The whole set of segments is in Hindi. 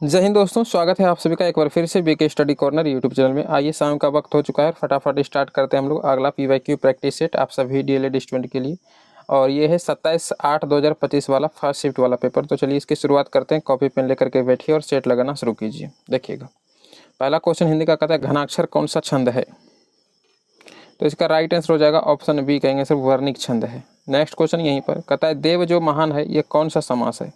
जय हिंद दोस्तों, स्वागत है आप सभी का एक बार फिर से BK study corner YouTube channel में। आइए, शाम का वक्त हो चुका है, फटाफट स्टार्ट करते हैं हम लोग अगला पीवाईक्यू प्रैक्टिस सेट आप सभी डीएलएड स्टूडेंट के लिए। और ये है 27/8/2025 वाला फर्स्ट शिफ्ट वाला पेपर। तो चलिए इसकी शुरुआत करते हैं। कॉपी पेन लेकर के बैठिए और सेट लगाना शुरू कीजिए। देखिएगा, पहला क्वेश्चन हिंदी का कहता है घनाक्षर कौन सा छंद है। तो इसका राइट आंसर हो जाएगा ऑप्शन बी, कहेंगे सर वर्णिक छंद है। नेक्स्ट क्वेश्चन यहीं पर कहता है देव जो महान है, ये कौन सा समास है।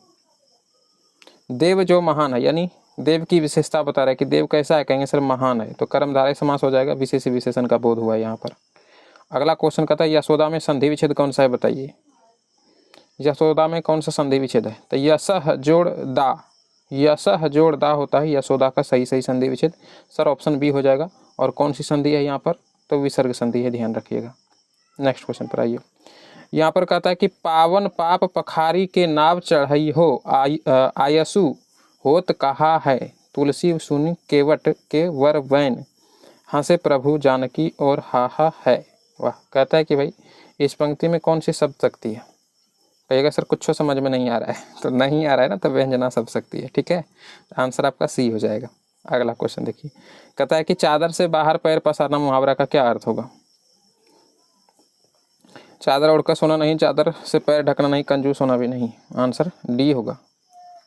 देव जो महान है यानी देव की विशेषता बता रहा है कि देव कैसा है, कहेंगे सर महान है। तो कर्मधारय समास हो जाएगा, विशेष विशेषण का बोध हुआ है यहाँ पर। अगला क्वेश्चन कहता है यशोदा में संधि विच्छेद कौन सा है, बताइए। यशोदा में कौन सा संधि विच्छेद है। तो यसह जोड़ दा, यसह जोड़ दा होता है यशोदा का सही संधि विच्छेद। सर ऑप्शन बी हो जाएगा। और कौन सी संधि है यहाँ पर, तो विसर्ग संधि है, ध्यान रखिएगा। नेक्स्ट क्वेश्चन पर आइए। यहाँ पर कहता है कि पावन पाप पखारी के नाव चढ़ई हो आयसु होत कहा है, तुलसी सुनि केवट के वर वैन, हंसे प्रभु जानकी और हाहा है। वाह, कहता है कि भाई इस पंक्ति में कौन सी शब्द शक्ति है। कहिएगा सर कुछ समझ में नहीं आ रहा है, तो नहीं आ रहा है ना, तो व्यंजना शब्द शक्ति है, ठीक है। आंसर आपका सी हो जाएगा। अगला क्वेश्चन देखिए, कहता है कि चादर से बाहर पैर पसारना मुहावरा का क्या अर्थ होगा। चादर ओढ़कर सोना नहीं, चादर से पैर ढकना नहीं, कंजूस होना भी नहीं। आंसर डी होगा,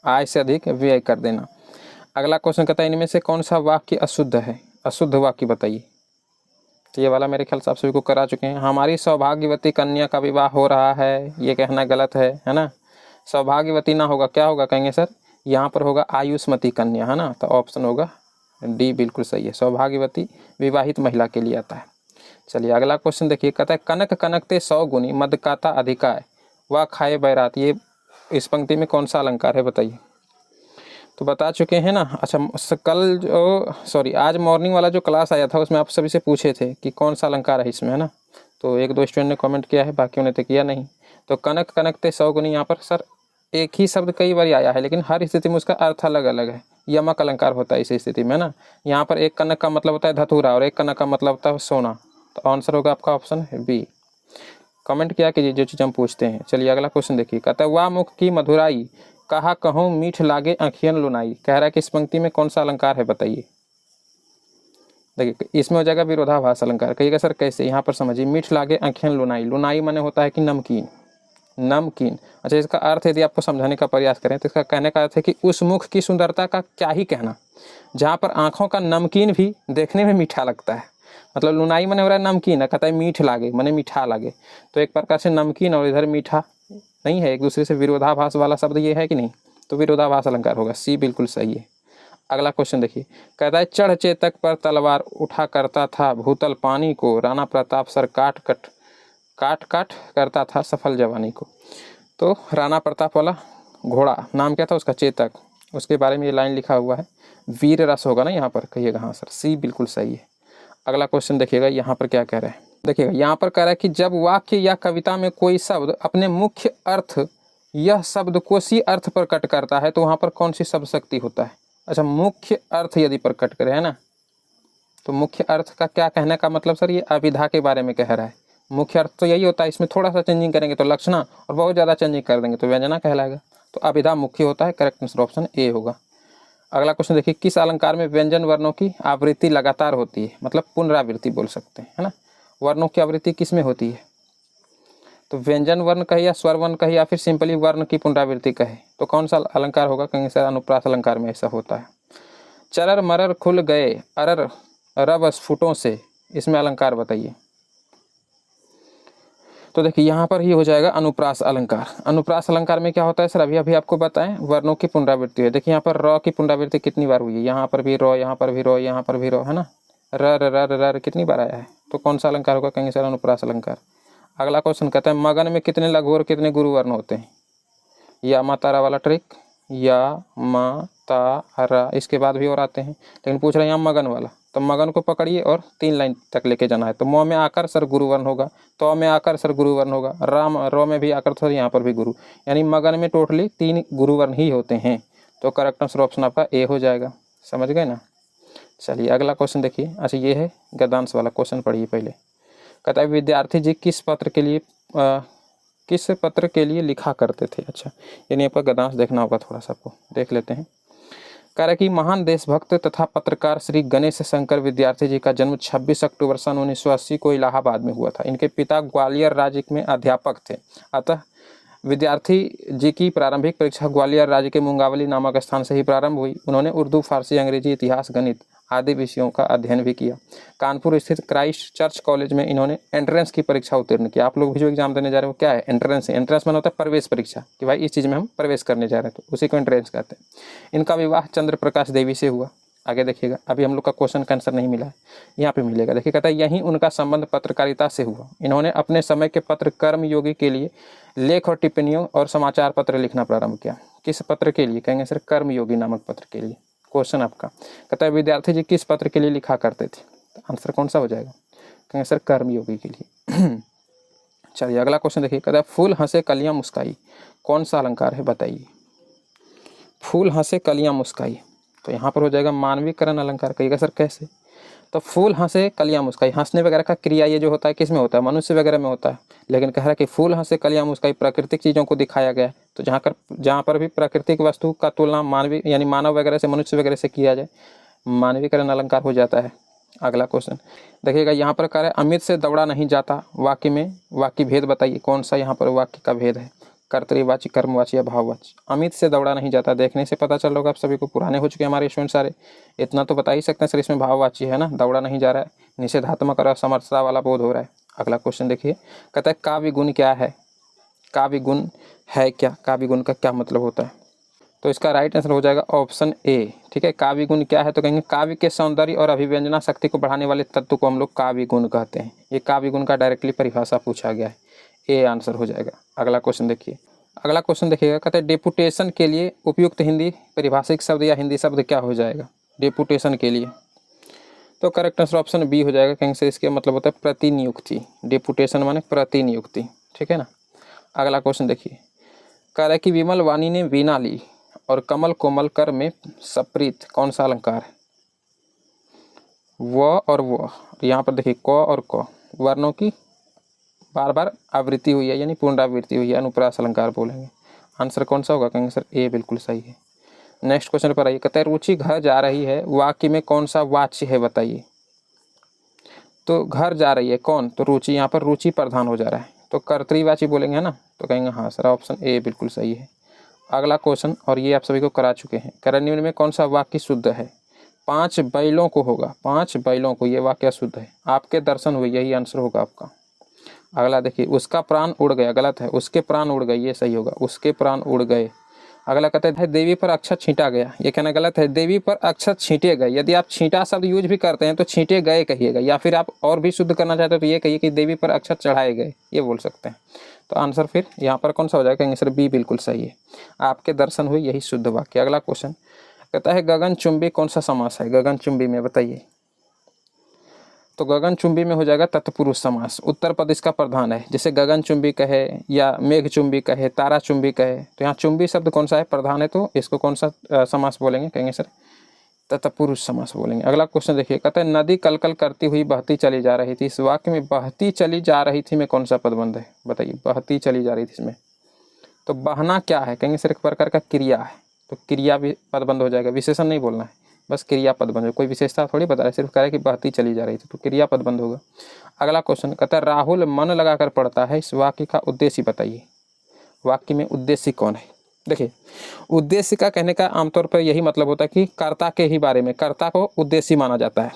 आय से अधिक व्यय कर देना। अगला क्वेश्चन कहता है इनमें से कौन सा वाक्य अशुद्ध है, अशुद्ध वाक्य बताइए। तो ये वाला मेरे ख्याल से आप सभी को करा चुके हैं। हमारी सौभाग्यवती कन्या का विवाह हो रहा है, ये कहना गलत है ना। सौभाग्यवती ना होगा, क्या होगा, कहेंगे सर यहाँ पर होगा आयुष्मती कन्या, है ना। तो ऑप्शन होगा डी बिल्कुल सही है। सौभाग्यवती विवाहित महिला के लिए आता है। चलिए अगला क्वेश्चन देखिए, कहता है कनक कनकते 100 गुनी मदकाता अधिकाय व खाए बैरात, ये इस पंक्ति में कौन सा अलंकार है, बताइए। तो बता चुके हैं ना। अच्छा, कल जो आज मॉर्निंग वाला जो क्लास आया था उसमें आप सभी से पूछे थे कि कौन सा अलंकार है इसमें, है ना। तो एक दो स्टूडेंट ने कमेंट किया है, बाकियों ने तो किया नहीं। तो कनक कनकते 100 गुनी, यहाँ पर सर एक ही शब्द कई बार आया है, लेकिन हर स्थिति में उसका अर्थ अलग अलग है। यमक अलंकार होता है इस स्थिति में ना। यहाँ पर एक कनक का मतलब होता है धतूरा और एक कनक का मतलब होता है सोना। तो आंसर होगा आपका ऑप्शन बी। कमेंट किया कीजिए जो चीज़ हम पूछते हैं। चलिए अगला क्वेश्चन देखिए, कहता है वाह मुख की मधुराई कहा कहूँ मीठ लागे आँखियन लुनाई, कह रहा है कि इस पंक्ति में कौन सा अलंकार है, बताइए। देखिए इसमें हो जाएगा विरोधाभास अलंकार। कहिएगा सर कैसे, यहाँ पर समझिए। मीठ लागे आँखियन लुनाई, लुनाई माने होता है कि नमकीन, नमकीन। अच्छा, इसका अर्थ यदि आपको समझाने का प्रयास करें तो इसका कहने का अर्थ है कि उस मुख की सुंदरता का क्या ही कहना, जहाँ पर आँखों का नमकीन भी देखने में मीठा लगता है। मतलब लुनाई मने हो रहा है नमकीन, कहता है मीठ लागे मने मीठा लागे। तो एक प्रकार से नमकीन और इधर मीठा नहीं है, एक दूसरे से विरोधाभास वाला शब्द ये है कि नहीं। तो विरोधाभास अलंकार होगा, सी बिल्कुल सही है। अगला क्वेश्चन देखिए, कहता है चढ़ चेतक पर तलवार उठा करता था भूतल पानी को, राणा प्रताप सर काट काट करता था सफल जवानी को। तो राणा प्रताप वाला घोड़ा नाम क्या था उसका, चेतक, उसके बारे में ये लाइन लिखा हुआ है। वीर रस होगा ना यहाँ पर, कहिएगा हाँ सर, सी बिल्कुल सही है। अगला क्वेश्चन देखिएगा, यहाँ पर क्या कह रहा है। देखिएगा यहाँ पर कह रहा है कि जब वाक्य या कविता में कोई शब्द अपने मुख्य अर्थ यह शब्दकोशी अर्थ प्रकट करता है तो वहाँ पर कौन सी शब्द शक्ति होता है। अच्छा, मुख्य अर्थ यदि प्रकट करे, है ना। तो मुख्य अर्थ का क्या कहने का मतलब सर, ये अभिधा के बारे में कह रहा है। मुख्य अर्थ तो यही होता है, इसमें थोड़ा सा चेंजिंग करेंगे तो लक्षणा, और बहुत ज़्यादा चेंजिंग कर देंगे तो व्यंजना कहलाएगा। तो अभिधा मुख्य होता है, करेक्ट आंसर ऑप्शन ए होगा। अगला क्वेश्चन देखिए, किस अलंकार में व्यंजन वर्णों की आवृत्ति लगातार होती है, मतलब पुनरावृत्ति बोल सकते हैं, है ना। वर्णों की आवृत्ति किस में होती है, तो व्यंजन वर्ण कहे या स्वर वर्ण कहे या फिर सिंपली वर्ण की पुनरावृत्ति कहे, तो कौन सा अलंकार होगा, कहेंगे सर अनुप्रास अलंकार में ऐसा होता है। चरर मरर खुल गए अरर रब स्फुटों से, इसमें अलंकार बताइए। तो देखिए यहाँ पर ही हो जाएगा अनुप्रास अलंकार। अनुप्रास अलंकार में क्या होता है सर, अभी आपको बताएं, वर्णों की पुनरावृत्ति है। देखिए यहाँ पर र की पुनरावृत्ति कितनी बार हुई है, यहाँ पर भी रो, यहाँ पर भी रो, यहाँ पर भी रो, है ना। र कितनी बार आया है, तो कौन सा अलंकार होगा, कहेंगे सर अनुप्रास अलंकार। अगला क्वेश्चन कहता है मगन में कितने लघु और कितने गुरु वर्ण होते हैं। या मा तारा वाला ट्रिक, या मा तारा, इसके बाद भी और आते हैं, लेकिन पूछ रहे हैं यहाँ मगन वाला। तो मगन को पकड़िए और 3 लाइन तक लेके जाना है। तो म में आकर सर गुरुवर्ण होगा, तो में आकर सर गुरुवर्ण होगा, राम रो में भी आकर सर यहाँ पर भी गुरु, यानी मगन में टोटली 3 गुरुवर्ण ही होते हैं। तो करेक्ट आंसर ऑप्शन आपका ए हो जाएगा। समझ गए ना। चलिए अगला क्वेश्चन देखिए। अच्छा, ये है गद्यांश वाला क्वेश्चन, पढ़िए पहले। कहता है विद्यार्थी जी किस पत्र के लिए लिखा करते थे। अच्छा, यानी आपका गद्यांश देखना होगा, थोड़ा सा आपको देख लेते हैं। कह रहा है कि महान देशभक्त तथा पत्रकार श्री गणेश शंकर विद्यार्थी जी का जन्म 26 अक्टूबर सन 1980 को इलाहाबाद में हुआ था। इनके पिता ग्वालियर राज्य में अध्यापक थे। अतः विद्यार्थी जी की प्रारंभिक परीक्षा ग्वालियर राज्य के मुंगावली नामक स्थान से ही प्रारंभ हुई। उन्होंने उर्दू, फारसी, अंग्रेजी, इतिहास, गणित आदि विषयों का अध्ययन भी किया। कानपुर स्थित क्राइस्ट चर्च कॉलेज में इन्होंने एंट्रेंस की परीक्षा उत्तीर्ण किया। आप लोग भी जो एग्जाम देने जा रहे हो क्या है? एंट्रेंस है। एंट्रेंस माना होता है प्रवेश परीक्षा, कि भाई इस चीज़ में हम प्रवेश करने जा रहे हैं, तो उसी को एंट्रेंस कहते हैं। इनका विवाह चंद्र प्रकाश देवी से हुआ। आगे देखिएगा, अभी हम लोग का क्वेश्चन का आंसर नहीं मिला है, यहाँ पे मिलेगा। देखिए, कहता है यहीं उनका संबंध पत्रकारिता से हुआ। इन्होंने अपने समय के पत्र कर्मयोगी के लिए लेख और टिप्पणियों और समाचार पत्र लिखना प्रारंभ किया। किस पत्र के लिए? कहेंगे सर कर्मयोगी नामक पत्र के लिए। क्वेश्चन आपका कहता है विद्यार्थी जी किस पत्र के लिए लिखा करते थे? तो आंसर कौन सा हो जाएगा? कहेंगे सर कर्मयोगी के लिए। चलिए अगला क्वेश्चन देखिए, कहता है फूल हंसे कलियां मुस्काई कौन सा अलंकार है बताइए? फूल हंसे कलियां मुस्काई, तो यहाँ पर हो जाएगा मानवीकरण अलंकार। कहिएगा सर कैसे? तो फूल हंसे कलियां मुस्काई, हंसने वगैरह का क्रिया ये जो होता है किस में होता है? मनुष्य वगैरह में होता है। लेकिन कह रहा है कि फूल हंसे कलियां मुस्काई प्राकृतिक चीज़ों को दिखाया गया है। तो जहाँ पर भी प्राकृतिक वस्तु का तुलना मानवीय यानी मानव वगैरह से, मनुष्य वगैरह से किया जाए, मानवीकरण अलंकार हो जाता है। अगला क्वेश्चन देखिएगा, यहाँ पर कह रहा है अमित से दौड़ा नहीं जाता, वाक्य में वाक्य भेद बताइए। कौन सा यहाँ पर वाक्य का भेद है? कर्तरीवाची, कर्मवाची या भाववाची? अमित से दौड़ा नहीं जाता, देखने से पता चल रहा होगा आप सभी को, पुराने हो चुके हमारे स्टूडेंट सारे, इतना तो बता ही सकते हैं सर इसमें भाववाची है ना, दौड़ा नहीं जा रहा है, निषेधात्मक और असमर्थता वाला बोध हो रहा है। अगला क्वेश्चन देखिए, कहता है काव्य गुण क्या है? काव्य गुण है क्या? काव्य गुण का क्या मतलब होता है? तो इसका राइट आंसर हो जाएगा ऑप्शन ए। ठीक है, काव्य गुण क्या है? तो कहेंगे काव्य के सौंदर्य और अभिव्यंजना शक्ति को बढ़ाने वाले तत्व को हम लोग काव्य गुण कहते हैं। ये काव्य गुण का डायरेक्टली परिभाषा पूछा गया है, ए आंसर हो जाएगा। अगला क्वेश्चन देखिए, अगला क्वेश्चन देखिएगा, कहते हैं डेपुटेशन के लिए उपयुक्त हिंदी परिभाषिक शब्द या हिंदी शब्द क्या हो जाएगा? डेपुटेशन के लिए तो करेक्ट आंसर ऑप्शन बी हो जाएगा। कहेंगे से इसके मतलब होता है प्रतिनियुक्ति। डेपुटेशन माने प्रतिनियुक्ति। ठीक है ना। अगला क्वेश्चन देखिए, कह रहा है कि विमल वाणी ने वीणा ली और कमल कोमल कर में सप्रीत कौन सा अलंकार है? व और वो, यहाँ पर देखिए क और क वर्णों की बार बार आवृत्ति हुई है यानी पुनरावृत्ति हुई है, अनुप्रास अलंकार बोलेंगे। आंसर कौन सा होगा? कहेंगे सर ए बिल्कुल सही है। नेक्स्ट क्वेश्चन पर आइए, कहते हैं रुचि घर जा रही है, वाक्य में कौन सा वाच्य है बताइए? तो घर जा रही है कौन? तो रुचि, यहाँ पर रुचि प्रधान हो जा रहा है, तो कर्तृवाची बोलेंगे है ना, तो कहेंगे हाँ सर ऑप्शन ए बिल्कुल सही है। अगला क्वेश्चन, और ये आप सभी को करा चुके हैं, कह रहे निम्न में कौन सा वाक्य शुद्ध है? 5 बैलों को होगा, 5 बैलों को, ये वाक्य शुद्ध है। आपके दर्शन हुए, यही आंसर होगा आपका। अगला देखिए, उसका प्राण उड़ गया, गलत है, उसके प्राण उड़ गए, ये सही होगा, उसके प्राण उड़ गए। अगला कहते हैं देवी पर अक्षत छींटा गया, ये कहना गलत है, देवी पर अक्षत छींटे गए। यदि आप छींटा शब्द यूज भी करते हैं तो छींटे गए कहिएगा, या फिर आप और भी शुद्ध करना चाहते हो तो ये कहिए कि देवी पर अक्षत चढ़ाए गए, ये बोल सकते हैं। तो आंसर फिर यहाँ पर कौन सा हो जाएगा? कहेंगे सर बी बिल्कुल सही है, आपके दर्शन हुए, यही शुद्ध वाक्य। अगला क्वेश्चन कहता है गगनचुंबी कौन सा समास है? गगनचुंबी में बताइए। तो गगनचुंबी में हो जाएगा तत्पुरुष समास। उत्तर पद इसका प्रधान है, जैसे गगनचुंबी कहे या मेघचुंबी कहे, ताराचुंबी कहे, तो यहाँ चुंबी शब्द कौन सा है? प्रधान है, तो इसको कौन सा समास बोलेंगे? कहेंगे सर तत्पुरुष समास बोलेंगे। अगला क्वेश्चन देखिए, कहता है नदी कलकल करती हुई बहती चली जा रही थी, इस वाक्य में बहती चली जा रही थी में कौन सा पदबंध है बताइए? बहती चली जा रही थी इसमें, तो बहना क्या है? कहेंगे सर एक प्रकार का क्रिया है, तो क्रिया भी पदबंध हो जाएगा, विशेषण नहीं बोलना है, बस क्रिया पदबंध है, कोई विशेषता थोड़ी बता रहा है, सिर्फ कह रहा है कि बहती चली जा रही थी, तो क्रिया पदबंध होगा। अगला क्वेश्चन कहता है राहुल मन लगाकर पढ़ता है, इस वाक्य का उद्देश्य बताइए। वाक्य में उद्देश्य कौन है? देखिए, उद्देश्य का कहने का आमतौर पर यही मतलब होता है कि कर्ता के ही बारे में, कर्ता को उद्देश्य माना जाता है।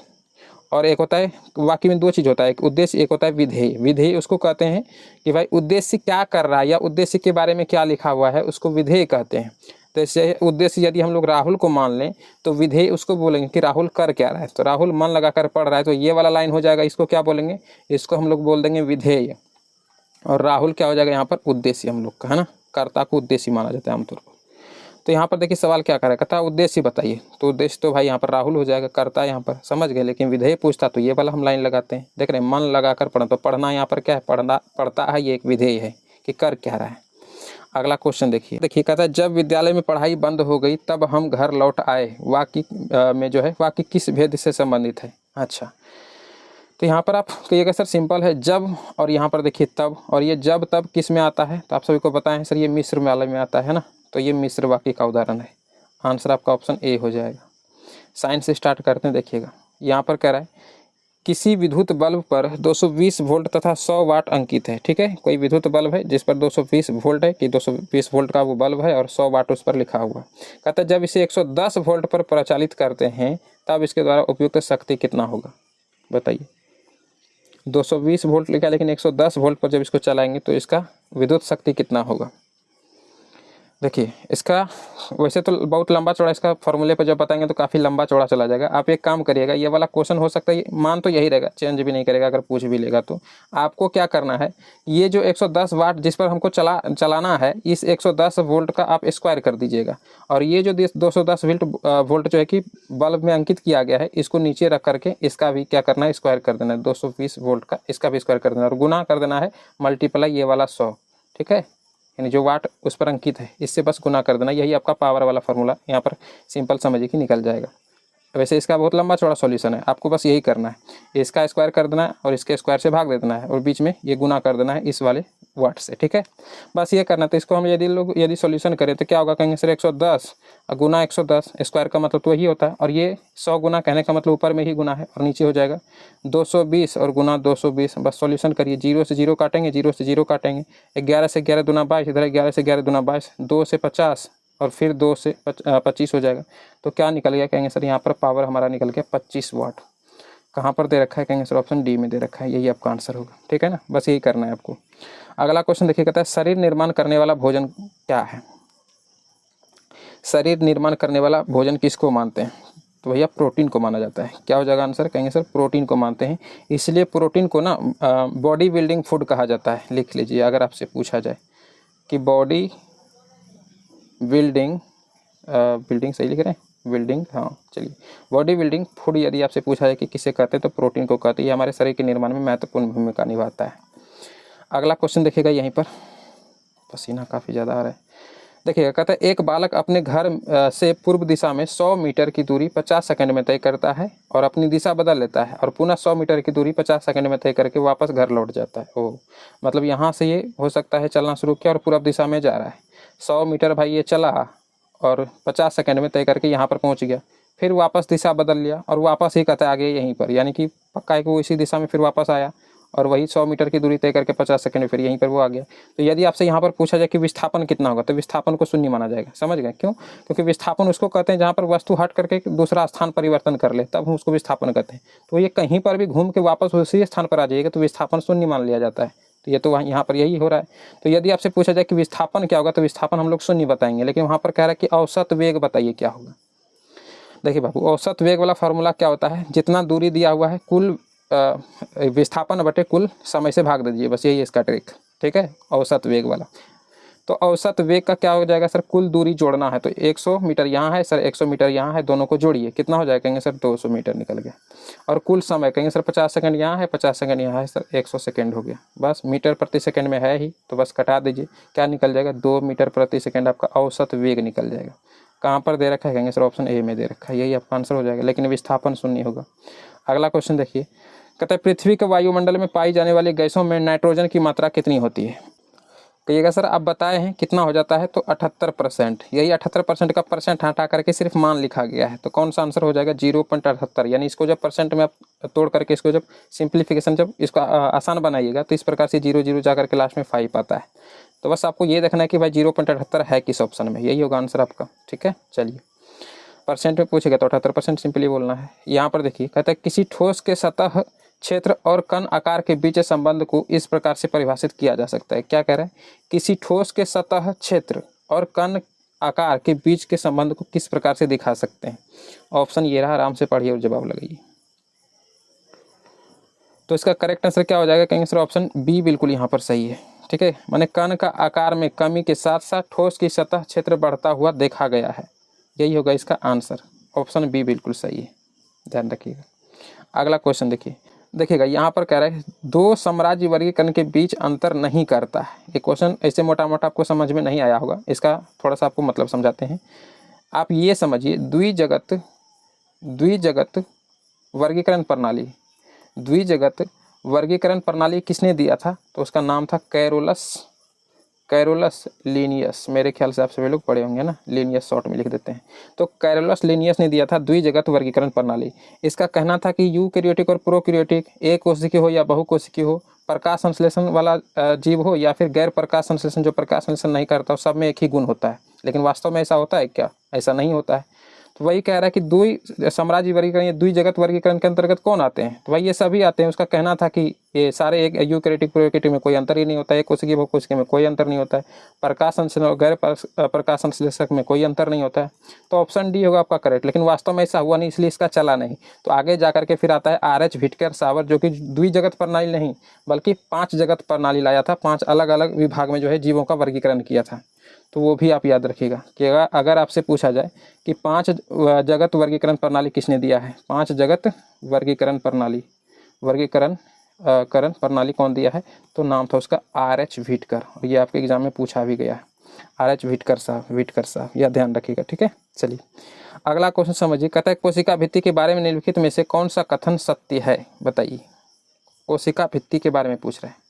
और एक होता है, वाक्य में 2 चीज़ होता है, एक उद्देश्य, एक होता है विधेय। विधेय उसको कहते हैं कि भाई उद्देश्य क्या कर रहा है या उद्देश्य के बारे में क्या लिखा हुआ है, उसको विधेय कहते हैं। तो इससे उद्देश्य यदि हम लोग राहुल को मान लें तो विधेय उसको बोलेंगे कि राहुल कर क्या रहा है। तो राहुल मन लगाकर पढ़ रहा है, तो ये वाला लाइन हो जाएगा, इसको क्या बोलेंगे? इसको हम लोग बोल देंगे विधेय। और राहुल क्या हो जाएगा यहाँ पर? उद्देश्य हम लोग का, है ना, कर्ता को उद्देश्य माना जाता है आमतौर पर। तो यहाँ पर देखिए सवाल क्या कर रहा है, कहता है उद्देश्य बताइए, तो उद्देश्य तो भाई यहाँ पर राहुल हो जाएगा, कर्ता यहाँ पर, समझ गए। लेकिन विधेय पूछता तो ये वाला हम लाइन लगाते हैं, देख रहे हैं, मन लगाकर पढ़ना, तो पढ़ना यहाँ पर क्या है? पढ़ता है, ये एक विधेय है कि कर क्या रहा है। अगला क्वेश्चन देखिए, कहता है जब विद्यालय में पढ़ाई बंद हो गई तब हम घर लौट आए, वाक्य में जो है वाक्य किस भेद से संबंधित है? अच्छा, तो यहाँ पर आप कहिएगा सर सिंपल है, जब, और यहाँ पर देखिए तब, और ये जब तब किस में आता है? तो आप सभी को पता है सर, ये मिस्र वाले में आता है ना, तो ये मिस्र वाक्य का उदाहरण है। आंसर आपका ऑप्शन ए हो जाएगा। साइन से स्टार्ट करते हैं। देखिएगा यहाँ पर कह रहा है किसी विद्युत बल्ब पर 220 वोल्ट तथा 100 वाट अंकित है। ठीक है, कोई विद्युत बल्ब है जिस पर 220 वोल्ट है कि 220 वोल्ट का वो बल्ब है और 100 वाट उस पर लिखा हुआ है। कहता है जब इसे 110 वोल्ट पर प्रचालित करते हैं तब इसके द्वारा उपयुक्त शक्ति कितना होगा, बताइए। 220 वोल्ट लिखा लेकिन 110 वोल्ट पर जब इसको चलाएंगे तो इसका विद्युत शक्ति कितना होगा। देखिए इसका वैसे तो बहुत लंबा चौड़ा, इसका फॉर्मूले पर जब बताएंगे तो काफ़ी लंबा चौड़ा चला जाएगा। आप एक काम करिएगा, ये वाला क्वेश्चन हो सकता है मान तो यही रहेगा, चेंज भी नहीं करेगा। अगर पूछ भी लेगा तो आपको क्या करना है, ये जो 110 वाट जिस पर हमको चलाना है, इस 110 वोल्ट का आप स्क्वायर कर दीजिएगा। और ये जो 210 वोल्ट जो है कि बल्ब में अंकित किया गया है, इसको नीचे रख करके इसका भी क्या करना है, स्क्वायर कर देना है। 220 वोल्ट का इसका भी स्क्वायर कर देना है और गुना कर देना है मल्टीप्लाई ये वाला 100। ठीक है, यानी जो वाट उस पर अंकित है इससे बस गुना कर देना। यही आपका पावर वाला फार्मूला यहाँ पर सिंपल समझिए कि निकल जाएगा। वैसे इसका बहुत लंबा चौड़ा सॉल्यूशन है, आपको बस यही करना है, इसका स्क्वायर कर देना है और इसके स्क्वायर से भाग दे देना है और बीच में ये गुना कर देना है इस वाले वाट से। ठीक है, बस ये करना। तो इसको हम यदि सॉल्यूशन करें तो क्या होगा, कहेंगे सर 110 गुना 110, स्क्वायर का मतलब तो वही होता है और ये 100 गुना कहने का मतलब ऊपर में ही गुना है और नीचे हो जाएगा 220 और गुना 220। बस सॉल्यूशन करिए, 0 से 0 काटेंगे, 0 से 0 काटेंगे, 11 से 11 दूना 22, इधर 11 से 11 दूना 22, 2 से 50 और फिर 2 से 25 हो जाएगा। तो क्या निकल गया, कहेंगे सर यहाँ पर पावर हमारा निकल गया 25 वाट। कहाँ पर दे रखा है, कहेंगे सर ऑप्शन डी में दे रखा है, यही आपका आंसर होगा। ठीक है ना, बस यही करना है आपको। अगला क्वेश्चन देखिए, कहता है शरीर निर्माण करने वाला भोजन क्या है। शरीर निर्माण करने वाला भोजन किसको मानते हैं, तो भैया प्रोटीन को माना जाता है। क्या हो जाएगा आंसर, कहेंगे सर प्रोटीन को मानते हैं। इसलिए प्रोटीन को ना बॉडी बिल्डिंग फूड कहा जाता है। लिख लीजिए अगर आपसे पूछा जाए कि बॉडी बिल्डिंग सही लिख रहे हैं, बिल्डिंग, हाँ चलिए, बॉडी बिल्डिंग फूड यदि आपसे पूछा जाए कि किसे कहते हैं तो प्रोटीन को कहते हैं। ये हमारे शरीर के निर्माण में महत्वपूर्ण भूमिका निभाता है। अगला क्वेश्चन देखिएगा, यहीं पर पसीना काफ़ी ज़्यादा आ रहा है। देखिएगा, कहता है एक बालक अपने घर से पूर्व दिशा में 100 मीटर की दूरी 50 सेकंड में तय करता है और अपनी दिशा बदल लेता है और पुनः 100 मीटर की दूरी 50 सेकंड में तय करके वापस घर लौट जाता है। ओह, मतलब यहाँ से ये हो सकता है चलना शुरू किया और पूर्व दिशा में जा रहा है। 100 मीटर भाई ये चला और 50 सेकंड में तय करके यहाँ पर पहुँच गया, फिर वापस दिशा बदल लिया और वापस ही कहता है आगे यहीं पर, यानी कि पक्का है कि वो इसी दिशा में फिर वापस आया और वही 100 मीटर की दूरी तय करके 50 सेकंड में फिर यहीं पर वो आ गया। तो यदि आपसे यहाँ पर पूछा जाए कि विस्थापन कितना होगा तो विस्थापन को शून्य माना जाएगा। समझ गए क्यों, क्योंकि विस्थापन उसको कहते हैं जहाँ पर वस्तु हट करके दूसरा स्थान परिवर्तन कर ले, तब हम उसको विस्थापन कहते हैं। तो ये कहीं पर भी घूम के वापस उसी स्थान पर आ जाएगा तो विस्थापन शून्य मान लिया जाता है। तो ये तो वहाँ यहाँ पर यही हो रहा है। तो यदि आपसे पूछा जाए कि विस्थापन क्या होगा तो विस्थापन हम लोग शून्य बताएंगे, लेकिन वहाँ पर कह रहा है कि औसत वेग बताइए क्या होगा। देखिए बाबू, औसत वेग वाला फार्मूला क्या होता है, जितना दूरी दिया हुआ है कुल विस्थापन बटे कुल समय से भाग दीजिए, बस यही इसका ट्रिक। ठीक है, औसत वेग वाला। तो औसत वेग का क्या हो जाएगा सर, कुल दूरी जोड़ना है तो 100 मीटर यहाँ है सर, 100 मीटर यहाँ है, दोनों को जोड़िए कितना हो जाएगा, कहेंगे सर 200 मीटर निकल गया। और कुल समय कहेंगे सर 50 सेकंड यहाँ है, 50 सेकंड यहाँ है सर, 100 सेकंड हो गया। बस मीटर प्रति सेकंड में है ही तो बस कटा दीजिए, क्या निकल जाएगा 2 मीटर प्रति सेकंड आपका औसत वेग निकल जाएगा। कहाँ पर दे रखा है, कहेंगे सर ऑप्शन ए में दे रखा है, यही आपका आंसर हो जाएगा, लेकिन विस्थापन शून्य होगा। अगला क्वेश्चन देखिए, कहता है पृथ्वी के वायुमंडल में पाई जाने वाली गैसों में नाइट्रोजन की मात्रा कितनी होती है। कहिएगा सर आप बताए हैं कितना हो जाता है, तो 78%। यही 78% का परसेंट हटा करके सिर्फ मान लिखा गया है, तो कौन सा आंसर हो जाएगा 0.78। यानी इसको जब परसेंट में आप तोड़ करके इसको जब सिंप्लीफिकेशन जब इसको आसान बनाइएगा तो इस प्रकार से 0 0 जा करके लास्ट में 5 आता है। तो बस आपको ये देखना है कि भाई 0.78 है किस ऑप्शन में, यही होगा आंसर आपका। ठीक है, चलिए परसेंट में पूछेगा तो 78% सिंपली बोलना है। यहाँ पर देखिए, कहता है किसी ठोस के सतह क्षेत्र और कण आकार के बीच संबंध को इस प्रकार से परिभाषित किया जा सकता है। क्या कह रहा है, किसी ठोस के सतह क्षेत्र और कण आकार के बीच के संबंध को किस प्रकार से दिखा सकते हैं। ऑप्शन ये रहा, आराम से पढ़िए और जवाब लगाइए। तो इसका करेक्ट आंसर क्या हो जाएगा, कहेंगे सर ऑप्शन बी बिल्कुल यहाँ पर सही है। ठीक है, माने कण का आकार में कमी के साथ साथ ठोस की सतह क्षेत्र बढ़ता हुआ देखा गया है, यही होगा इसका आंसर। ऑप्शन बी बिल्कुल सही है, ध्यान रखिएगा। अगला क्वेश्चन देखिएगा, यहाँ पर कह रहा है दो साम्राज्य वर्गीकरण के बीच अंतर नहीं करता है। ये क्वेश्चन ऐसे मोटा मोटा आपको समझ में नहीं आया होगा, इसका थोड़ा सा आपको मतलब समझाते हैं। आप ये समझिए, द्विजगत वर्गीकरण प्रणाली, द्विजगत वर्गीकरण प्रणाली किसने दिया था, तो उसका नाम था कैरोलस कैरोलस लीनियस, मेरे ख्याल से आप सभी लोग पढ़े होंगे ना, लीनियस शॉर्ट में लिख देते हैं। तो कैरोलस लीनियस ने दिया था द्विजगत वर्गीकरण प्रणाली। इसका कहना था कि यूकैरियोटिक और प्रोकैरियोटिक, एक कोशिकीय हो या बहुकोशिकीय हो, प्रकाश संश्लेषण वाला जीव हो या फिर गैर प्रकाश संश्लेषण जो प्रकाश संश्लेषण नहीं करता हो, सब में एक ही गुण होता है। लेकिन वास्तव में ऐसा होता है क्या? ऐसा नहीं होता है। तो वही कह रहा है कि द्वि साम्राज्य वर्गीकरण या द्विजगत वर्गीकरण के अंतर्गत कौन आते हैं? तो भाई ये सभी आते हैं। उसका कहना था कि ये सारे एक यूकैरियोटिक प्रोकैरियोटिक में कोई अंतर ही नहीं होता है, एक कोशिकीय बहुकोशिकीय में कोई अंतर नहीं होता है, प्रकाश संश्लेषण और गैर प्रकाश संश्लेषक में कोई अंतर नहीं होता है। तो ऑप्शन डी होगा आपका करेक्ट। लेकिन वास्तव में ऐसा हुआ नहीं, इसलिए इसका चला नहीं। तो आगे जाकर के फिर आता है RH व्हिटकर सावर, जो कि द्विजगत प्रणाली नहीं बल्कि 5 जगत प्रणाली लाया था। 5 अलग अलग विभाग में जो है जीवों का वर्गीकरण किया था। तो वो भी आप याद रखिएगा कि अगर आपसे पूछा जाए कि 5 जगत वर्गीकरण प्रणाली किसने दिया है, 5 जगत वर्गीकरण प्रणाली प्रणाली कौन दिया है, तो नाम था उसका RH व्हिटकर। और ये आपके एग्जाम में पूछा भी गया है, RH व्हिटकर साहब, यह ध्यान रखिएगा, ठीक है। चलिए अगला क्वेश्चन समझिए। कहता है कोशिका भित्ति के बारे में निम्नलिखित में से कौन सा कथन सत्य है? बताइए। कोशिका भित्ति के बारे में पूछ रहे हैं।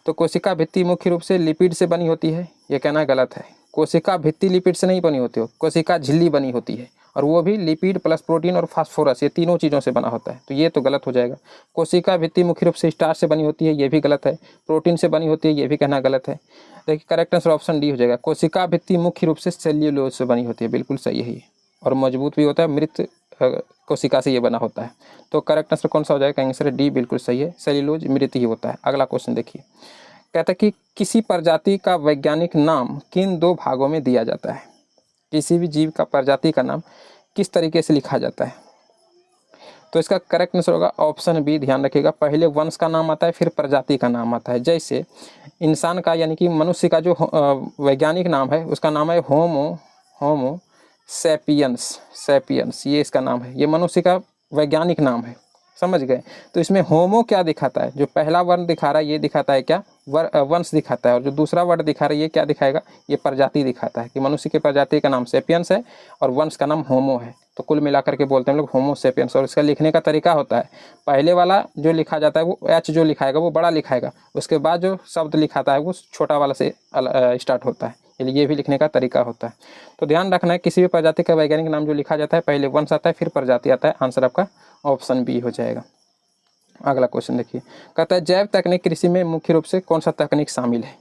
तो कोशिका भित्ति मुख्य रूप से लिपिड से बनी होती है, ये कहना गलत है। कोशिका भित्ति लिपिड से नहीं बनी होती हो, कोशिका झिल्ली बनी होती है, और वो भी लिपिड प्लस प्रोटीन और फास्फोरस, ये तीनों चीज़ों से बना होता है। तो ये तो गलत हो जाएगा। कोशिका भित्ति मुख्य रूप से स्टार्च से बनी होती है, ये भी गलत है। प्रोटीन से बनी होती है, ये भी कहना गलत है। देखिए करेक्ट आंसर ऑप्शन डी हो जाएगा। कोशिका भित्ति मुख्य रूप से सेल्यूलोज से बनी होती है, बिल्कुल सही है ये, और मजबूत भी होता है। मृत कोशिका से ये बना होता है। तो करेक्ट आंसर कौन सा हो जाएगा? आंसर डी बिल्कुल सही है, सेल्यूलोज मृत ही होता है। अगला क्वेश्चन देखिए। कहता है कि किसी प्रजाति का वैज्ञानिक नाम किन 2 भागों में दिया जाता है? किसी भी जीव का प्रजाति का नाम किस तरीके से लिखा जाता है? तो इसका करेक्ट आंसर होगा ऑप्शन बी। ध्यान रखिएगा, पहले वंश का नाम आता है, फिर प्रजाति का नाम आता है। जैसे इंसान का यानी कि मनुष्य का जो वैज्ञानिक नाम है, उसका नाम है होमो सैपियंस, ये इसका नाम है, ये मनुष्य का वैज्ञानिक नाम है। समझ गए? तो इसमें होमो क्या दिखाता है? जो पहला वर्ण दिखा रहा है ये दिखाता है क्या? वंश दिखाता है। और जो दूसरा वर्ड दिखा रहा है ये क्या दिखाएगा? ये प्रजाति दिखाता है कि मनुष्य की प्रजाति का नाम सेपियंस है और वंश का नाम होमो है। तो कुल मिलाकर के बोलते हैं हम लोग होमो सेपियंस। और इसका लिखने का तरीका होता है, पहले वाला जो लिखा जाता है वो H जो लिखाएगा वो बड़ा लिखाएगा, उसके बाद जो शब्द लिखाता है वो छोटा वाला से स्टार्ट होता है। ये भी लिखने का तरीका होता है। तो ध्यान रखना है, किसी भी प्रजाति का वैज्ञानिक नाम जो लिखा जाता है पहले वंश आता है फिर प्रजाति आता है। आंसर आपका ऑप्शन बी हो जाएगा। अगला क्वेश्चन देखिए। कहता है जैव तकनीक कृषि में मुख्य रूप से कौन सा तकनीक शामिल है?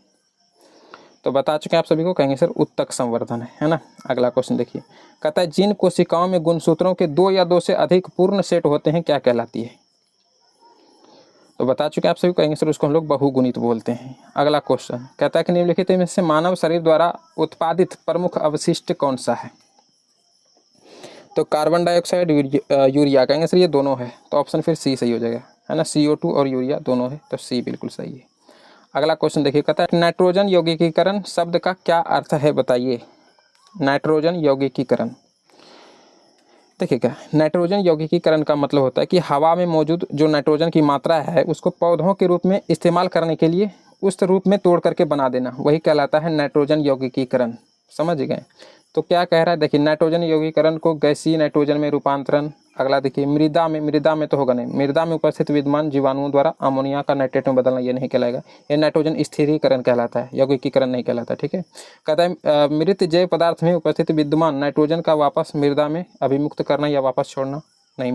तो बता चुके हैं आप सभी को, कहेंगे सर उत्तक संवर्धन है ना। अगला क्वेश्चन देखिए। कहता है जिन कोशिकाओं में गुणसूत्रों के 2 या 2 से अधिक पूर्ण सेट होते हैं क्या कहलाती है? तो बता चुके हैं आप सभी, कहेंगे सर उसको हम लोग बहुगुणित बोलते हैं। अगला क्वेश्चन कहता है कि निम्नलिखित में से मानव शरीर द्वारा उत्पादित प्रमुख अवशिष्ट कौन सा है? तो कार्बन डाइऑक्साइड, यूरिया, कहेंगे सर ये दोनों है। तो ऑप्शन फिर सी सही हो जाएगा, है ना। CO2 और यूरिया दोनों है, तो सी बिल्कुल सही है। अगला क्वेश्चन देखिए। कहता है नाइट्रोजन यौगिकीकरण शब्द का क्या अर्थ है? बताइए। नाइट्रोजन यौगिकीकरण, देखिए क्या नाइट्रोजन यौगिकीकरण का मतलब होता है कि हवा में मौजूद जो नाइट्रोजन की मात्रा है उसको पौधों के रूप में इस्तेमाल करने के लिए उस रूप में तोड़ करके बना देना, वही कहलाता है नाइट्रोजन यौगिकीकरण। समझ गए? तो क्या कह रहा है देखिए, नाइट्रोजन यौगिकीकरण को गैसीय नाइट्रोजन में रूपांतरण। अगला देखिए, मृदा में तो होगा नहीं, मृदा में उपस्थित विद्यमान जीवाणुओं द्वारा अमोनिया का नाइट्रेट में बदलना, ये नहीं कहलाएगा। ये नाइट्रोजन स्थिरीकरण कहलाता है, यौगिकीकरण नहीं कहलाता, ठीक है। कहता है मृत जैव पदार्थ में उपस्थित विद्यमान नाइट्रोजन का वापस मृदा में अभिमुक्त करना या वापस छोड़ना। नहीं,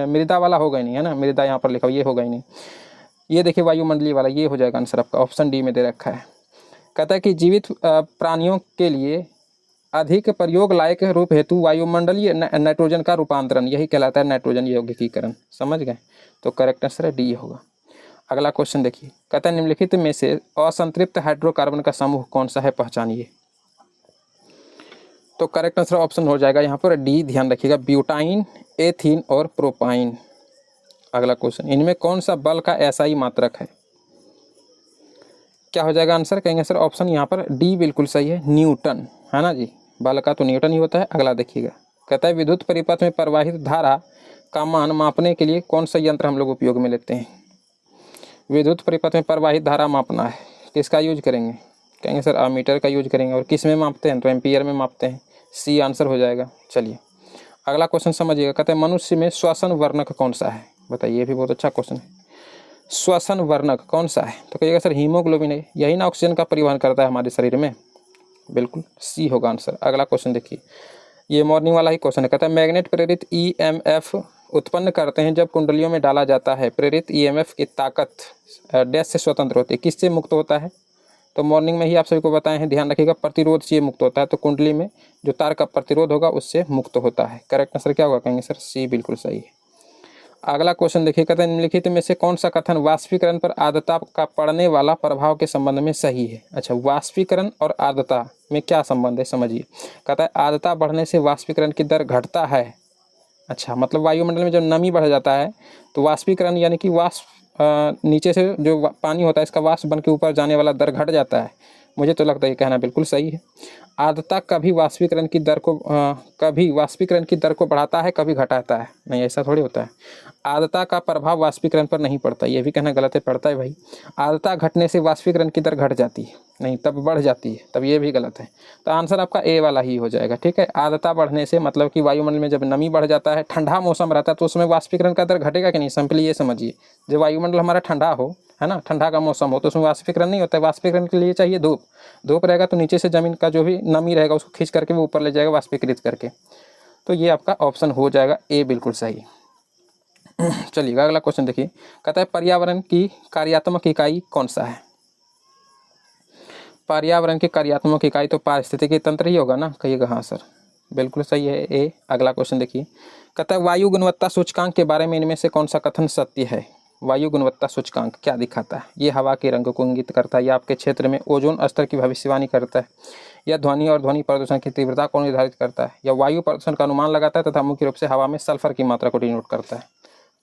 मृदा वाला होगा ही नहीं, है ना। मृदा यहाँ पर लिखा हुआ, ये होगा ही नहीं। ये देखिए वायुमंडलीय वाला, ये हो जाएगा आंसर आपका, ऑप्शन डी में दे रखा है। कहता है कि जीवित प्राणियों के लिए अधिक प्रयोग लायक रूप हेतु वायुमंडलीय नाइट्रोजन का रूपांतरण, यही कहलाता है नाइट्रोजन यौगिकीकरण। समझ गए? तो करेक्ट आंसर डी होगा। अगला क्वेश्चन देखिए। कहता है निम्नलिखित में से असंतृप्त हाइड्रोकार्बन का समूह कौन सा है? पहचानिए। तो करेक्ट आंसर ऑप्शन हो जाएगा यहाँ पर डी। ध्यान रखिएगा, ब्यूटाइन, एथीन और प्रोपाइन। अगला क्वेश्चन, इनमें कौन सा बल का SI मात्रक है? क्या हो जाएगा आंसर? कहेंगे सर ऑप्शन यहाँ पर डी बिल्कुल सही है, न्यूटन, है ना जी। बल का तो न्यूटन ही होता है। अगला देखिएगा। कहता है विद्युत परिपथ में प्रवाहित धारा का मान मापने के लिए कौन सा यंत्र हम लोग उपयोग में लेते हैं? विद्युत परिपथ में प्रवाहित धारा मापना है, किसका यूज करेंगे? कहेंगे सर अमीटर का यूज करेंगे। और किस में मापते हैं? तो एम्पियर में मापते हैं। सी आंसर हो जाएगा। चलिए अगला क्वेश्चन समझिएगा। कहते हैं मनुष्य में श्वसन वर्णक कौन सा है? बताइए, ये भी बहुत अच्छा क्वेश्चन है। श्वसन वर्णक कौन सा है? तो कहिएगा सर हीमोग्लोबिन है, यही ना ऑक्सीजन का परिवहन करता है हमारे शरीर में। बिल्कुल सी होगा आंसर। अगला क्वेश्चन देखिए, ये मॉर्निंग वाला ही क्वेश्चन है। कहता है मैग्नेट प्रेरित ईएमएफ उत्पन्न करते हैं जब कुंडलियों में डाला जाता है। प्रेरित ईएमएफ की ताकत डैश से स्वतंत्र होती है, किससे मुक्त होता है? तो मॉर्निंग में ही आप सभी को बताए हैं, ध्यान रखिएगा, प्रतिरोध से मुक्त होता है। तो कुंडली में जो तार का प्रतिरोध होगा उससे मुक्त होता है। करेक्ट आंसर क्या होगा? कहेंगे सर सी, बिल्कुल सही है। अगला क्वेश्चन देखिए, कहते हैं निम्नलिखित में से कौन सा कथन वाष्पीकरण पर आर्द्रता का पड़ने वाला प्रभाव के संबंध में सही है? अच्छा, वाष्पीकरण और आर्द्रता में क्या संबंध है समझिए। कहता है आर्द्रता बढ़ने से वाष्पीकरण की दर घटता है। अच्छा, मतलब वायुमंडल में जब नमी बढ़ जाता है तो वाष्पीकरण यानी कि वाष्प नीचे से जो पानी होता है इसका वाष्प बन के ऊपर जाने वाला दर घट जाता है। मुझे तो लगता है ये कहना बिल्कुल सही है। आर्द्रता कभी वाष्पीकरण की दर को बढ़ाता है, कभी घटाता है। नहीं, ऐसा थोड़ी होता है। आर्द्रता का प्रभाव वाष्पीकरण पर नहीं पड़ता, ये भी कहना गलत है, पड़ता है भाई। आर्द्रता घटने से वाष्पीकरण की दर घट जाती है, नहीं तब बढ़ जाती है, तब ये भी गलत है। तो आंसर आपका ए वाला ही हो जाएगा। ठीक है, आर्द्रता बढ़ने से मतलब कि वायुमंडल में जब नमी बढ़ जाता है, ठंडा मौसम रहता है तो उसमें वाष्पीकरण का दर घटेगा कि नहीं? सिंपली ये समझिए, जब वायुमंडल हमारा ठंडा हो, है ना, ठंडा का मौसम हो तो उसमें वाष्पीकरण नहीं होता है। वाष्पीकरण के लिए चाहिए धूप। धूप रहेगा तो नीचे से जमीन का जो भी नमी रहेगा उसको खींच करके वो ऊपर ले जाएगा वाष्पीकृत करके। तो ये आपका ऑप्शन हो जाएगा ए, बिल्कुल सही। चलिएगा अगला क्वेश्चन देखिए, कहता है पर्यावरण की कार्यात्मक इकाई कौन सा है? पर्यावरण की कार्यात्मक इकाई तो पारिस्थितिकी तंत्र ही होगा ना। कहिएगा हाँ सर, बिल्कुल सही है ए। अगला क्वेश्चन देखिए, कहता है वायु गुणवत्ता सूचकांक के बारे में इनमें से कौन सा कथन सत्य है? वायु गुणवत्ता सूचकांक क्या दिखाता है? ये हवा के रंग को इंगित करता है, या आपके क्षेत्र में ओजोन स्तर की भविष्यवाणी करता है, या ध्वनि और ध्वनि प्रदूषण की तीव्रता को निर्धारित करता है, या वायु प्रदूषण का अनुमान लगाता है तथा मुख्य रूप से हवा में सल्फर की मात्रा को डिनोट करता है।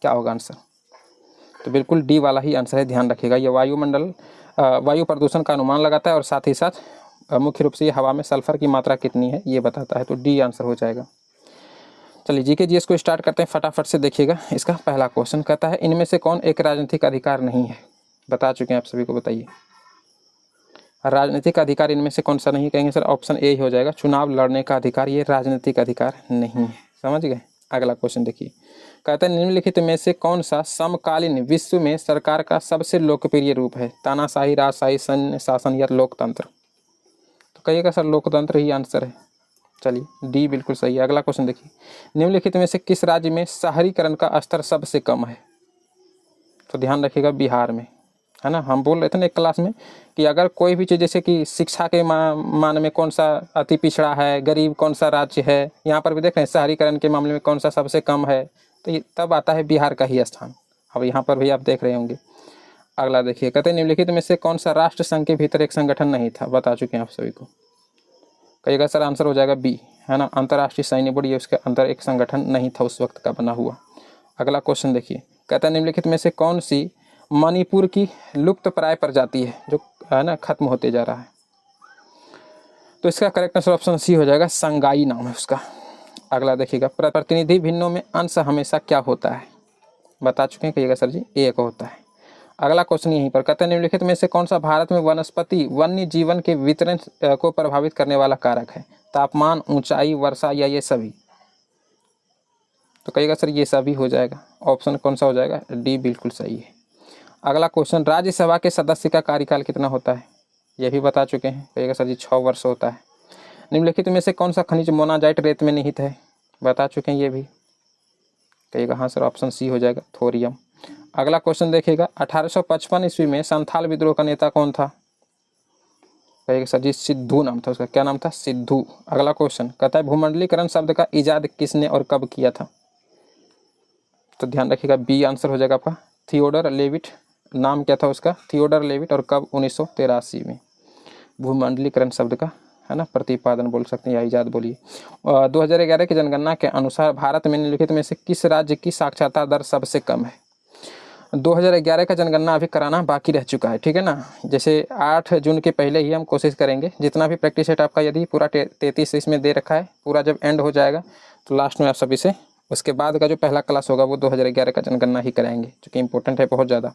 क्या होगा आंसर? तो बिल्कुल डी वाला ही आंसर है। ध्यान रखिएगा, ये वायु प्रदूषण का अनुमान लगाता है और साथ ही साथ मुख्य रूप से ये हवा में सल्फर की मात्रा कितनी है ये बताता है। तो डी आंसर हो जाएगा। चलिए जीके जीएस को स्टार्ट करते हैं, फटाफट से देखिएगा। इसका पहला क्वेश्चन कहता है इनमें से कौन एक राजनीतिक अधिकार नहीं है? बता चुके हैं आप सभी को, बताइए राजनीतिक अधिकार इनमें से कौन सा नहीं? कहेंगे सर ऑप्शन ए ही हो जाएगा, चुनाव लड़ने का अधिकार। ये राजनीतिक अधिकार नहीं है, समझ गए। अगला क्वेश्चन देखिए, कहता है निम्नलिखित में से कौन सा समकालीन विश्व में सरकार का सबसे लोकप्रिय रूप है? तानाशाही, राजशाही, सैन्य शासन या लोकतंत्र? तो कहिएगा सर लोकतंत्र ही आंसर है। चलिए डी बिल्कुल सही है। अगला क्वेश्चन देखिए, निम्नलिखित में से किस राज्य में शहरीकरण का स्तर सबसे कम है? तो ध्यान रखिएगा बिहार में, है ना। हम बोल रहे थे ना एक क्लास में कि अगर कोई भी चीज़ जैसे कि शिक्षा के मान में कौन सा अति पिछड़ा है, गरीब कौन सा राज्य है, यहाँ पर भी देख रहे हैं शहरीकरण के मामले में कौन सा सबसे कम है, तो ये तब आता है बिहार का ही स्थान। अब यहाँ पर भी आप देख रहे होंगे। अगला देखिए, कहते हैं निम्नलिखित में से कौन सा राष्ट्र संघ के भीतर एक संगठन नहीं था? बता चुके हैं आप सभी को। कहिएगा सर आंसर हो जाएगा बी, है ना, अंतर्राष्ट्रीय सैन्य बोर्ड, ये उसके अंदर एक संगठन नहीं था उस वक्त का बना हुआ। अगला क्वेश्चन देखिए, कहता है निम्नलिखित में से कौन सी मणिपुर की लुप्त प्राय प्रजाति है जो है ना खत्म होते जा रहा है? तो इसका करेक्ट आंसर ऑप्शन सी हो जाएगा, संगाई नाम है उसका। अगला देखिएगा, प्रतिनिधि भिन्नों में अंश हमेशा क्या होता है? बता चुके हैं, कहिएगा सर जी एक होता है। अगला क्वेश्चन यहीं पर, कहते हैं निम्नलिखित में से कौन सा भारत में वनस्पति वन्य जीवन के वितरण को प्रभावित करने वाला कारक है? तापमान, ऊंचाई, वर्षा या ये सभी? तो कहिएगा सर ये सभी हो जाएगा। ऑप्शन कौन सा हो जाएगा? डी बिल्कुल सही है। अगला क्वेश्चन, राज्यसभा के सदस्य का कार्यकाल कितना होता है? ये भी बता चुके हैं, कहिएगा सर जी 6 वर्ष होता है। निम्नलिखित में से कौन सा खनिज मोनाजाइट रेत में निहित है? बता चुके हैं ये भी, कहिएगा हाँ सर ऑप्शन सी हो जाएगा, थोरियम। अगला क्वेश्चन देखिएगा, 1855 ईस्वी में संथाल विद्रोह का नेता कौन था? कहिएगा सर जी सिद्धू नाम था उसका। क्या नाम था? सिद्धू। अगला क्वेश्चन कहता है भूमंडलीकरण शब्द का इजाद किसने और कब किया था? तो ध्यान रखिएगा बी आंसर हो जाएगा आपका, थियोडर लेविट। नाम क्या था उसका? Theodore Levitt. और कब? 1983 में भूमंडलीकरण शब्द का, है ना, प्रतिपादन बोल सकते हैं या इजाद बोलिए। 2011 की जनगणना के अनुसार भारत में निम्नलिखित में से किस राज्य की साक्षरता दर सबसे कम है? 2011 का जनगणना अभी कराना बाकी रह चुका है, ठीक है ना। जैसे 8 जून के पहले ही हम कोशिश करेंगे, जितना भी प्रैक्टिस सेट आपका यदि पूरा 33 इसमें दे रखा है, पूरा जब एंड हो जाएगा तो लास्ट में आप सभी से उसके बाद का जो पहला क्लास होगा वो 2011 का जनगणना ही कराएंगे, जो कि इंपॉर्टेंट है बहुत ज़्यादा,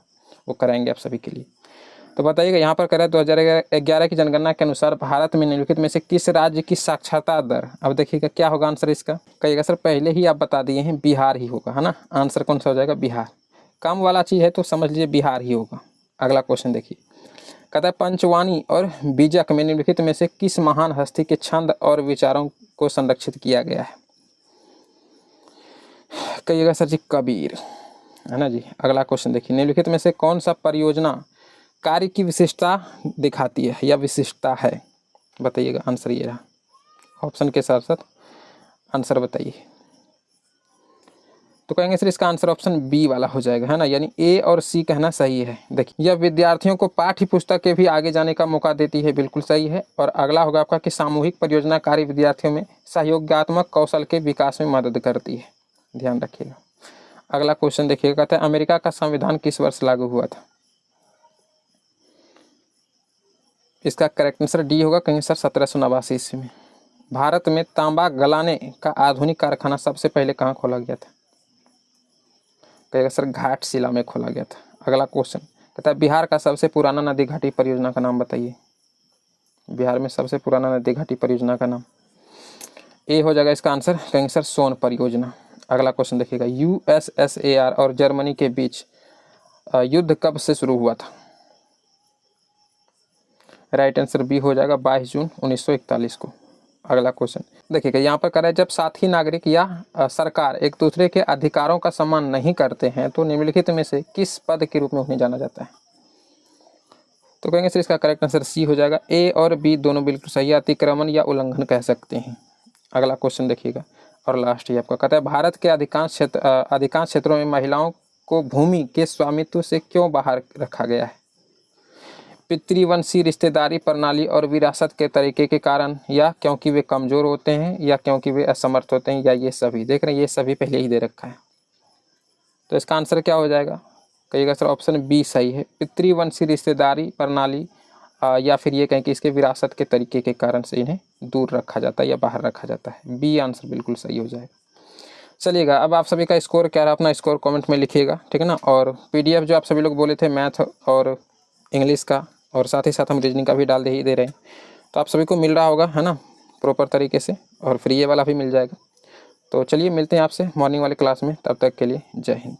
वो कराएंगे आप सभी के लिए। तो बताइएगा यहाँ पर करें 2011 की जनगणना के अनुसार भारत में निम्नलिखित में से किस राज्य की साक्षरता दर? अब देखिएगा क्या होगा आंसर इसका। कहिएगा सर पहले ही आप बता दिए हैं बिहार ही होगा, है ना। आंसर कौन सा हो जाएगा? बिहार। कम वाला चीज़ है तो समझ लीजिए बिहार ही होगा। अगला क्वेश्चन देखिए, कहता है पंचवाणी और बीजक में निम्नलिखित में से किस महान हस्ती के छंद और विचारों को संरक्षित किया गया है? कहिएगा सर जी कबीर, है ना जी। अगला क्वेश्चन देखिए, निम्नलिखित में से कौन सा परियोजना कार्य की विशिष्टता दिखाती है या विशिष्टता है? बताइएगा, आंसर ये रहा। ऑप्शन के साथ साथ आंसर बताइए। तो कहेंगे सर इसका आंसर ऑप्शन बी वाला हो जाएगा, है ना, यानी ए और सी कहना सही है। देखिए, यह विद्यार्थियों को पाठ्य पुस्तक के भी आगे जाने का मौका देती है, बिल्कुल सही है। और अगला होगा आपका कि सामूहिक परियोजना कार्य विद्यार्थियों में सहयोगात्मक कौशल के विकास में मदद करती है, ध्यान रखिएगा। अगला क्वेश्चन देखिएगा, कहता है अमेरिका का संविधान किस वर्ष लागू हुआ था? इसका करेक्ट आंसर डी होगा, कहेंगे सर 1789 ईस्वी में। भारत में तांबा गलाने का आधुनिक कारखाना सबसे पहले कहाँ खोला गया था? कहेगा सर घाटशिला में खोला गया था। अगला क्वेश्चन कहता है बिहार का सबसे पुराना नदी घाटी परियोजना का नाम बताइए। बिहार में सबसे पुराना नदी घाटी परियोजना का नाम ए हो जाएगा इसका आंसर, कहेंगे सर सोन परियोजना। अगला क्वेश्चन देखिएगा, यूएसएसआर और जर्मनी के बीच युद्ध कब से शुरू हुआ था? राइट आंसर बी हो जाएगा 22 जून 1941 को। अगला क्वेश्चन देखिएगा, यहाँ पर कह रहा है जब साथी नागरिक या सरकार एक दूसरे के अधिकारों का सम्मान नहीं करते हैं तो निम्नलिखित में से किस पद के रूप में उन्हें जाना जाता है? तो कहेंगे सर इसका करेक्ट आंसर सी हो जाएगा, ए और बी दोनों बिल्कुल सही है, अतिक्रमण या उल्लंघन कह सकते हैं। अगला क्वेश्चन देखिएगा और लास्ट ही आपका, कहता है भारत के अधिकांश क्षेत्रों में महिलाओं को भूमि के स्वामित्व से क्यों बाहर रखा गया है? पितृवंशी रिश्तेदारी प्रणाली और विरासत के तरीके के कारण, या क्योंकि वे कमज़ोर होते हैं, या क्योंकि वे असमर्थ होते हैं, या ये सभी? देख रहे हैं ये सभी पहले ही दे रखा है। तो इसका आंसर क्या हो जाएगा? कहिएगा सर ऑप्शन बी सही है, पितृवंशी रिश्तेदारी प्रणाली, या फिर ये कहें कि इसके विरासत के तरीके के कारण से इन्हें दूर रखा जाता है या बाहर रखा जाता है। बी आंसर बिल्कुल सही हो जाएगा। चलिएगा, अब आप सभी का स्कोर क्या रहा अपना स्कोर कमेंट में लिखिएगा, ठीक है ना। और पीडीएफ जो आप सभी लोग बोले थे मैथ और इंग्लिश का, और साथ ही साथ हम रीजनिंग का भी डाल दे रहे हैं, तो आप सभी को मिल रहा होगा, है ना, प्रॉपर तरीके से, और फ्री वाला भी मिल जाएगा। तो चलिए मिलते हैं आपसे मॉर्निंग वाले क्लास में, तब तक के लिए जय हिंद।